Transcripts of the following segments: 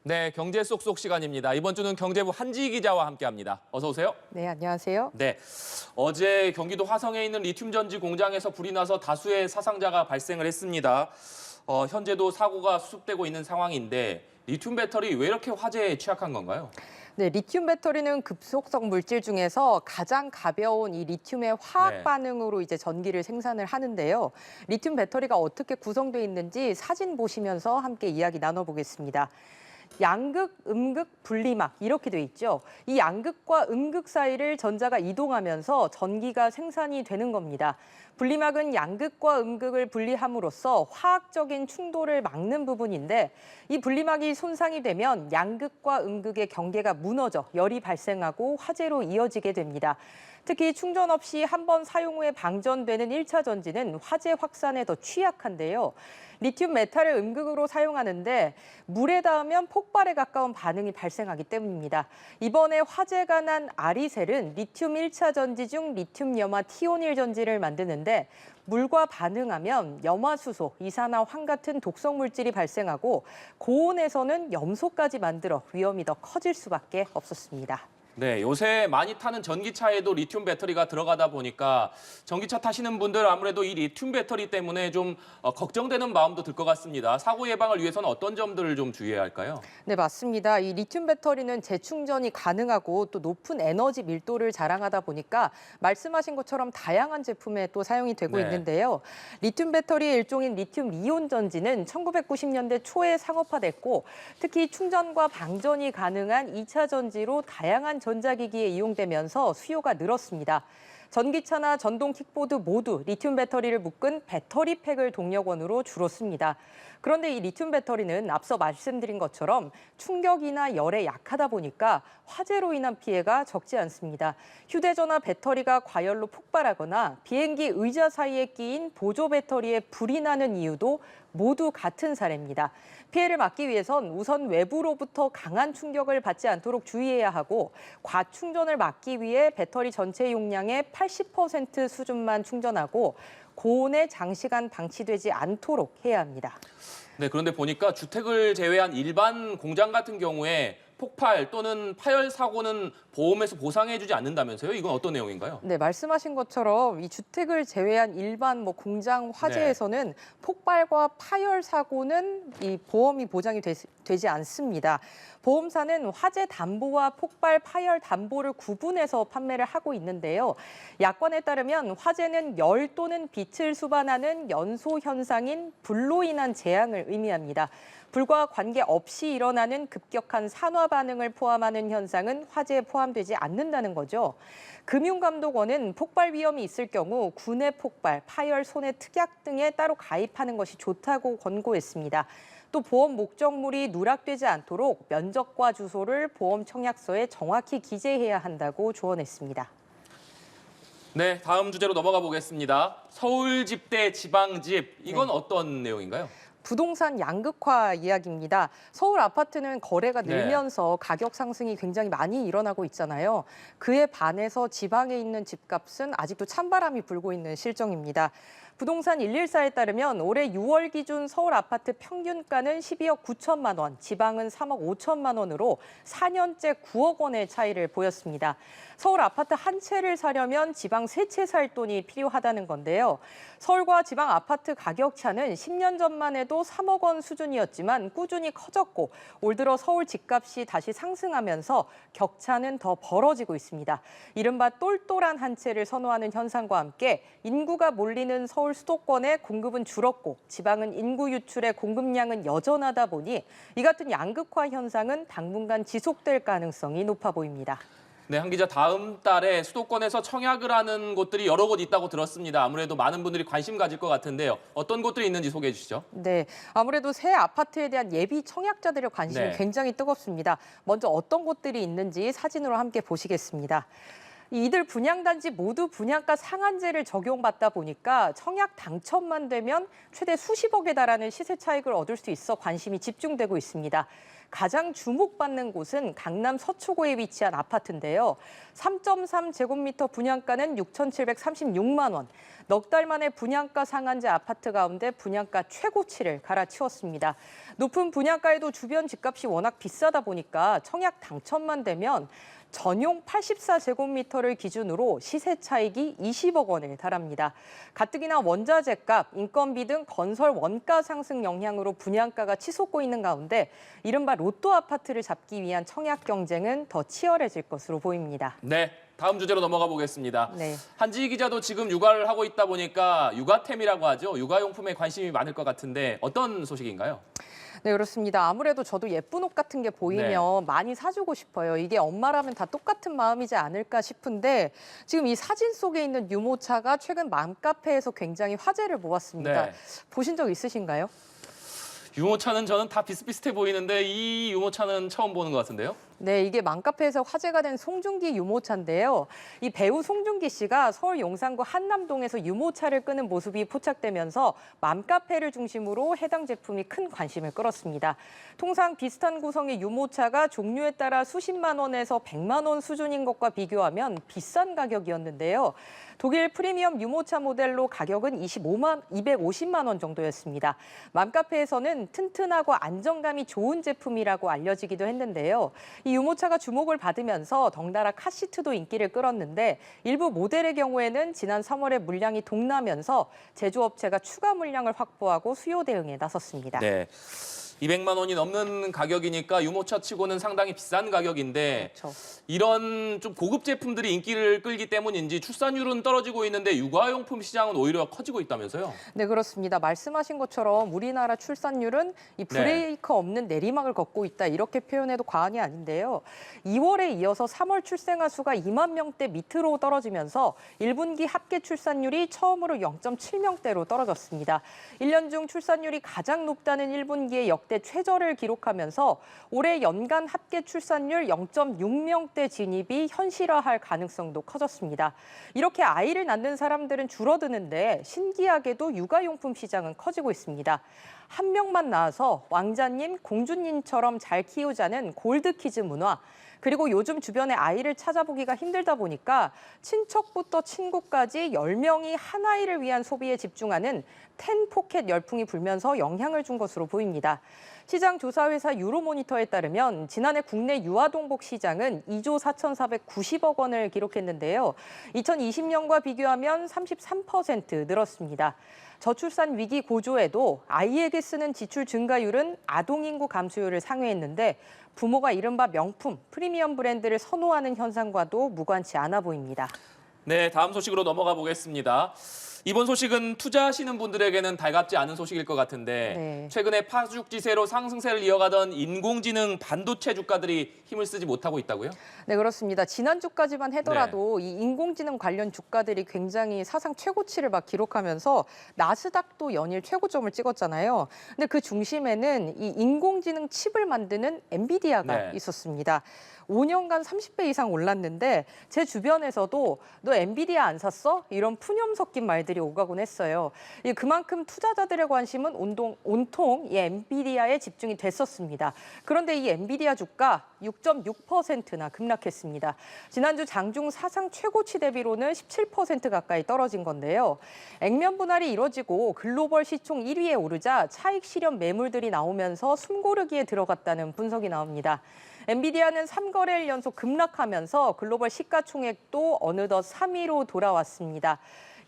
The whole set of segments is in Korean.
네, 경제 쏙쏙 시간입니다. 이번 주는 경제부 한지희 기자와 함께합니다. 어서 오세요. 네, 안녕하세요. 네, 어제 경기도 화성에 있는 리튬 전지 공장에서 불이 나서 다수의 사상자가 발생을 했습니다. 현재도 사고가 수습되고 있는 상황인데 리튬 배터리 왜 이렇게 화재에 취약한 건가요? 네, 리튬 배터리는 급속성 물질 중에서 가장 가벼운 이 리튬의 화학 네. 반응으로 이제 전기를 생산을 하는데요. 리튬 배터리가 어떻게 구성돼 있는지 사진 보시면서 함께 이야기 나눠보겠습니다. 양극, 음극, 분리막 이렇게 돼 있죠. 이 양극과 음극 사이를 전자가 이동하면서 전기가 생산이 되는 겁니다. 분리막은 양극과 음극을 분리함으로써 화학적인 충돌을 막는 부분인데 이 분리막이 손상이 되면 양극과 음극의 경계가 무너져 열이 발생하고 화재로 이어지게 됩니다. 특히 충전 없이 한 번 사용 후에 방전되는 1차 전지는 화재 확산에 더 취약한데요. 리튬 메탈을 음극으로 사용하는데 물에 닿으면 폭발에 가까운 반응이 발생하기 때문입니다. 이번에 화재가 난 아리셀은 리튬 1차 전지 중 리튬 염화 티오닐 전지를 만드는데 물과 반응하면 염화수소, 이산화황 같은 독성 물질이 발생하고 고온에서는 염소까지 만들어 위험이 더 커질 수밖에 없었습니다. 네, 요새 많이 타는 전기차에도 리튬 배터리가 들어가다 보니까 전기차 타시는 분들 아무래도 이 리튬 배터리 때문에 좀 걱정되는 마음도 들 것 같습니다. 사고 예방을 위해서는 어떤 점들을 좀 주의해야 할까요? 네, 맞습니다. 이 리튬 배터리는 재충전이 가능하고 또 높은 에너지 밀도를 자랑하다 보니까 말씀하신 것처럼 다양한 제품에 또 사용이 되고 네. 있는데요. 리튬 배터리의 일종인 리튬 이온 전지는 1990년대 초에 상업화됐고 특히 충전과 방전이 가능한 2차 전지로 다양한 전자기기에 이용되면서 수요가 늘었습니다. 전기차나 전동 킥보드 모두 리튬 배터리를 묶은 배터리팩을 동력원으로 주로 씁니다. 그런데 이 리튬 배터리는 앞서 말씀드린 것처럼 충격이나 열에 약하다 보니까 화재로 인한 피해가 적지 않습니다. 휴대전화 배터리가 과열로 폭발하거나 비행기 의자 사이에 끼인 보조 배터리에 불이 나는 이유도 모두 같은 사례입니다. 피해를 막기 위해선 우선 외부로부터 강한 충격을 받지 않도록 주의해야 하고 과충전을 막기 위해 배터리 전체 용량의 80% 수준만 충전하고 고온에 장시간 방치되지 않도록 해야 합니다. 네, 그런데 보니까 주택을 제외한 일반 공장 같은 경우에 폭발 또는 파열 사고는 보험에서 보상해주지 않는다면서요? 이건 어떤 내용인가요? 네, 말씀하신 것처럼 이 주택을 제외한 일반 공장 화재에서는 폭발과 파열 사고는 이 보험이 보장이 되지 않습니다. 보험사는 화재 담보와 폭발 파열 담보를 구분해서 판매를 하고 있는데요. 약관에 따르면 화재는 열 또는 빛을 수반하는 연소 현상인 불로 인한 재앙을 의미합니다. 불과 관계없이 일어나는 급격한 산화 반응을 포함하는 현상은 화재에 포함되지 않는다는 거죠. 금융감독원은 폭발 위험이 있을 경우 군의 폭발, 파열, 손해 특약 등에 따로 가입하는 것이 좋다고 권고했습니다. 또 보험 목적물이 누락되지 않도록 면적과 주소를 보험 청약서에 정확히 기재해야 한다고 조언했습니다. 네, 다음 주제로 넘어가 보겠습니다. 서울집 대 지방집, 이건 어떤 내용인가요? 부동산 양극화 이야기입니다. 서울 아파트는 거래가 늘면서 가격 상승이 굉장히 많이 일어나고 있잖아요. 그에 반해서 지방에 있는 집값은 아직도 찬바람이 불고 있는 실정입니다. 부동산 114에 따르면 올해 6월 기준 서울 아파트 평균가는 12억 9천만 원, 지방은 3억 5천만 원으로 4년째 9억 원의 차이를 보였습니다. 서울 아파트 한 채를 사려면 지방 3채 살 돈이 필요하다는 건데요. 서울과 지방 아파트 가격 차는 10년 전만 해도 3억 원 수준이었지만 꾸준히 커졌고 올 들어 서울 집값이 다시 상승하면서 격차는 더 벌어지고 있습니다. 이른바 똘똘한 한 채를 선호하는 현상과 함께 인구가 몰리는 서울 수도권의 공급은 줄었고 지방은 인구 유출의 공급량은 여전하다 보니 이 같은 양극화 현상은 당분간 지속될 가능성이 높아 보입니다. 네, 한 기자, 다음 달에 수도권에서 청약을 하는 곳들이 여러 곳 있다고 들었습니다. 아무래도 많은 분들이 관심 가질 것 같은데요. 어떤 곳들이 있는지 소개해 주시죠. 네, 아무래도 새 아파트에 대한 예비 청약자들의 관심이 굉장히 뜨겁습니다. 먼저 어떤 곳들이 있는지 사진으로 함께 보시겠습니다. 이들 분양단지 모두 분양가 상한제를 적용받다 보니까 청약 당첨만 되면 최대 수십억에 달하는 시세 차익을 얻을 수 있어 관심이 집중되고 있습니다. 가장 주목받는 곳은 강남 서초구에 위치한 아파트인데요. 3.3제곱미터 분양가는 6,736만 원. 넉 달 만에 분양가 상한제 아파트 가운데 분양가 최고치를 갈아치웠습니다. 높은 분양가에도 주변 집값이 워낙 비싸다 보니까 청약 당첨만 되면 전용 84제곱미터를 기준으로 시세 차익이 20억 원에 달합니다. 가뜩이나 원자재값, 인건비 등 건설 원가 상승 영향으로 분양가가 치솟고 있는 가운데 이른바 로또 아파트를 잡기 위한 청약 경쟁은 더 치열해질 것으로 보입니다. 네, 다음 주제로 넘어가 보겠습니다. 네. 한지희 기자도 지금 육아를 하고 있다 보니까 육아템이라고 하죠. 육아용품에 관심이 많을 것 같은데 어떤 소식인가요? 네, 그렇습니다. 아무래도 저도 예쁜 옷 같은 게 보이면 많이 사주고 싶어요. 이게 엄마라면 다 똑같은 마음이지 않을까 싶은데 지금 이 사진 속에 있는 유모차가 최근 맘카페에서 굉장히 화제를 모았습니다. 네. 보신 적 있으신가요? 유모차는 저는 다 비슷비슷해 보이는데 이 유모차는 처음 보는 것 같은데요? 네, 이게 맘카페에서 화제가 된 송중기 유모차인데요. 이 배우 송중기 씨가 서울 용산구 한남동에서 유모차를 끄는 모습이 포착되면서 맘카페를 중심으로 해당 제품이 큰 관심을 끌었습니다. 통상 비슷한 구성의 유모차가 종류에 따라 수십만 원에서 100만 원 수준인 것과 비교하면 비싼 가격이었는데요. 독일 프리미엄 유모차 모델로 가격은 250만 원 정도였습니다. 맘카페에서는 튼튼하고 안정감이 좋은 제품이라고 알려지기도 했는데요. 이 유모차가 주목을 받으면서 덩달아 카시트도 인기를 끌었는데 일부 모델의 경우에는 지난 3월에 물량이 동나면서 제조업체가 추가 물량을 확보하고 수요 대응에 나섰습니다. 네. 200만 원이 넘는 가격이니까 유모차 치고는 상당히 비싼 가격인데 그렇죠. 이런 좀 고급 제품들이 인기를 끌기 때문인지 출산율은 떨어지고 있는데 육아용품 시장은 오히려 커지고 있다면서요? 네, 그렇습니다. 말씀하신 것처럼 우리나라 출산율은 이 브레이크 없는 내리막을 걷고 있다 이렇게 표현해도 과언이 아닌데요. 2월에 이어서 3월 출생아 수가 2만 명대 밑으로 떨어지면서 1분기 합계 출산율이 처음으로 0.7명대로 떨어졌습니다. 1년 중 출산율이 가장 높다는 1분기에 역대 최저를 기록하면서 올해 연간 합계 출산율 0.6명대 진입이 현실화할 가능성도 커졌습니다. 이렇게 아이를 낳는 사람들은 줄어드는데 신기하게도 육아용품 시장은 커지고 있습니다. 한 명만 낳아서 왕자님, 공주님처럼 잘 키우자는 골드키즈 문화, 그리고 요즘 주변에 아이를 찾아보기가 힘들다 보니까 친척부터 친구까지 10명이 한 아이를 위한 소비에 집중하는 텐포켓 열풍이 불면서 영향을 준 것으로 보입니다. 시장 조사회사 유로모니터에 따르면 지난해 국내 유아동복 시장은 2조 4,490억 원을 기록했는데요. 2020년과 비교하면 33% 늘었습니다. 저출산 위기 고조에도 아이에게 쓰는 지출 증가율은 아동인구 감소율을 상회했는데 부모가 이른바 명품, 프리미엄 브랜드를 선호하는 현상과도 무관치 않아 보입니다. 네, 다음 소식으로 넘어가 보겠습니다. 이번 소식은 투자하시는 분들에게는 달갑지 않은 소식일 것 같은데 최근에 파죽지세로 상승세를 이어가던 인공지능 반도체 주가들이 힘을 쓰지 못하고 있다고요? 네, 그렇습니다. 지난주까지만 하더라도 이 인공지능 관련 주가들이 굉장히 사상 최고치를 막 기록하면서 나스닥도 연일 최고점을 찍었잖아요. 근데 그 중심에는 이 인공지능 칩을 만드는 엔비디아가 있었습니다. 5년간 30배 이상 올랐는데 제 주변에서도 너 엔비디아 안 샀어? 이런 푸념 섞인 말들이 오가곤 했어요. 그만큼 투자자들의 관심은 온통 이 엔비디아에 집중이 됐었습니다. 그런데 이 엔비디아 주가 6.6%나 급락했습니다. 지난주 장중 사상 최고치 대비로는 17% 가까이 떨어진 건데요. 액면 분할이 이뤄지고 글로벌 시총 1위에 오르자 차익 실현 매물들이 나오면서 숨고르기에 들어갔다는 분석이 나옵니다. 엔비디아는 3거래일 연속 급락하면서 글로벌 시가총액도 어느덧 3위로 돌아왔습니다.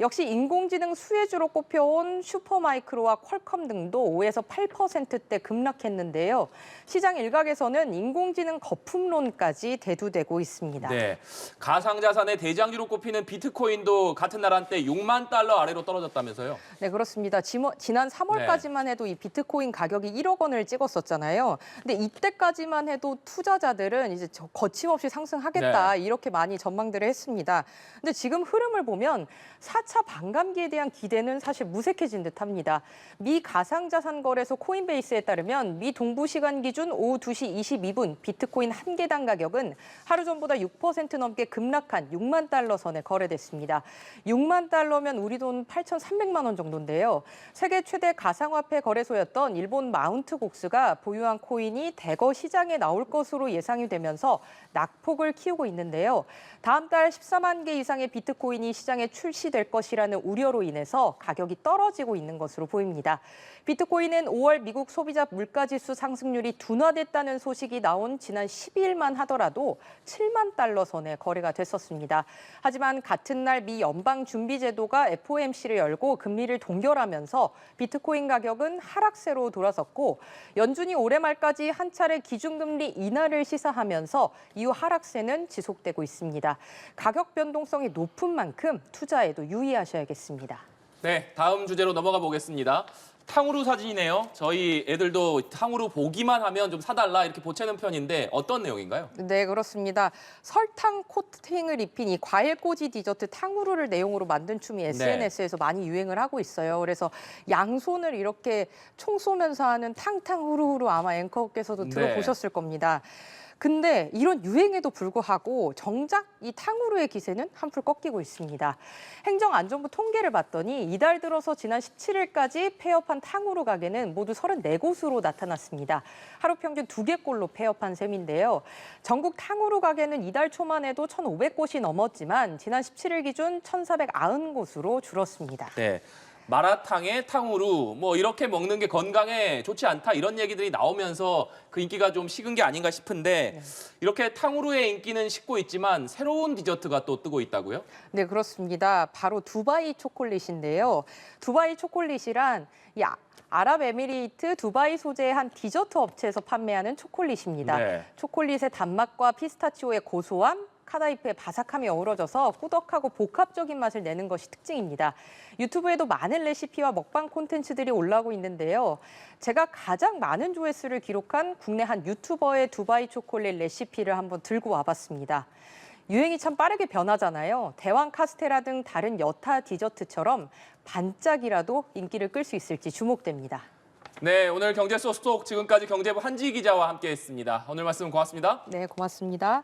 역시 인공지능 수혜주로 꼽혀온 슈퍼마이크로와 퀄컴 등도 5에서 8%대 급락했는데요. 시장 일각에서는 인공지능 거품론까지 대두되고 있습니다. 네, 가상자산의 대장주로 꼽히는 비트코인도 같은 날 한때 6만 달러 아래로 떨어졌다면서요? 네, 그렇습니다. 지난 3월까지만 해도 이 비트코인 가격이 1억 원을 찍었었잖아요. 근데 이때까지만 해도 투자자들은 이제 거침없이 상승하겠다 이렇게 많이 전망들을 했습니다. 근데 지금 흐름을 보면 4차 반감기에 대한 기대는 사실 무색해진 듯합니다. 미 가상자산 거래소 코인베이스에 따르면 미 동부 시간 기준 오후 2시 22분 비트코인 한 개당 가격은 하루 전보다 6% 넘게 급락한 6만 달러 선에 거래됐습니다. 6만 달러면 우리 돈 8,300만 원 정도인데요. 세계 최대 가상화폐 거래소였던 일본 마운트곡스가 보유한 코인이 대거 시장에 나올 것으로 예상이 되면서 낙폭을 키우고 있는데요. 다음 달 14만 개 이상의 비트코인이 시장에 출시될 것이라는 우려로 인해서 가격이 떨어지고 있는 것으로 보입니다. 비트코인은 5월 미국 소비자 물가지수 상승률이 둔화됐다는 소식이 나온 지난 12일만 하더라도 7만 달러 선에 거래가 됐었습니다. 하지만 같은 날 미 연방준비제도가 FOMC를 열고 금리를 동결하면서 비트코인 가격은 하락세로 돌아섰고 연준이 올해 말까지 한 차례 기준금리 인하를 시사하면서 이후 하락세는 지속되고 있습니다. 가격 변동성이 높은 만큼 투자에도 유의하셔야겠습니다. 네, 다음 주제로 넘어가 보겠습니다. 탕후루 사진이네요. 저희 애들도 탕후루 보기만 하면 좀 사달라 이렇게 보채는 편인데 어떤 내용인가요? 네, 그렇습니다. 설탕 코팅을 입힌 이 과일 꼬지 디저트 탕후루를 내용으로 만든 춤이 SNS에서 많이 유행을 하고 있어요. 그래서 양손을 이렇게 총 쏘면서 하는 탕탕후루후루 아마 앵커께서도 들어보셨을 겁니다. 근데 이런 유행에도 불구하고 정작 이 탕후루의 기세는 한풀 꺾이고 있습니다. 행정안전부 통계를 봤더니 이달 들어서 지난 17일까지 폐업한 탕후루 가게는 모두 34곳으로 나타났습니다. 하루 평균 2개꼴로 폐업한 셈인데요. 전국 탕후루 가게는 이달 초만 해도 1,500곳이 넘었지만 지난 17일 기준 1,490곳으로 줄었습니다. 네. 마라탕에 탕후루 뭐 이렇게 먹는 게 건강에 좋지 않다 이런 얘기들이 나오면서 그 인기가 좀 식은 게 아닌가 싶은데 이렇게 탕후루의 인기는 식고 있지만 새로운 디저트가 또 뜨고 있다고요? 네, 그렇습니다. 바로 두바이 초콜릿인데요. 두바이 초콜릿이란 아랍에미리트 두바이 소재의 한 디저트 업체에서 판매하는 초콜릿입니다. 네. 초콜릿의 단맛과 피스타치오의 고소함, 카다이프의 바삭함이 어우러져서 꾸덕하고 복합적인 맛을 내는 것이 특징입니다. 유튜브에도 많은 레시피와 먹방 콘텐츠들이 올라오고 있는데요. 제가 가장 많은 조회수를 기록한 국내 한 유튜버의 두바이 초콜릿 레시피를 한번 들고 와봤습니다. 유행이 참 빠르게 변하잖아요. 대왕 카스테라 등 다른 여타 디저트처럼 반짝이라도 인기를 끌 수 있을지 주목됩니다. 네, 오늘 경제 소스톡 지금까지 경제부 한지희 기자와 함께했습니다. 오늘 말씀 고맙습니다. 네, 고맙습니다.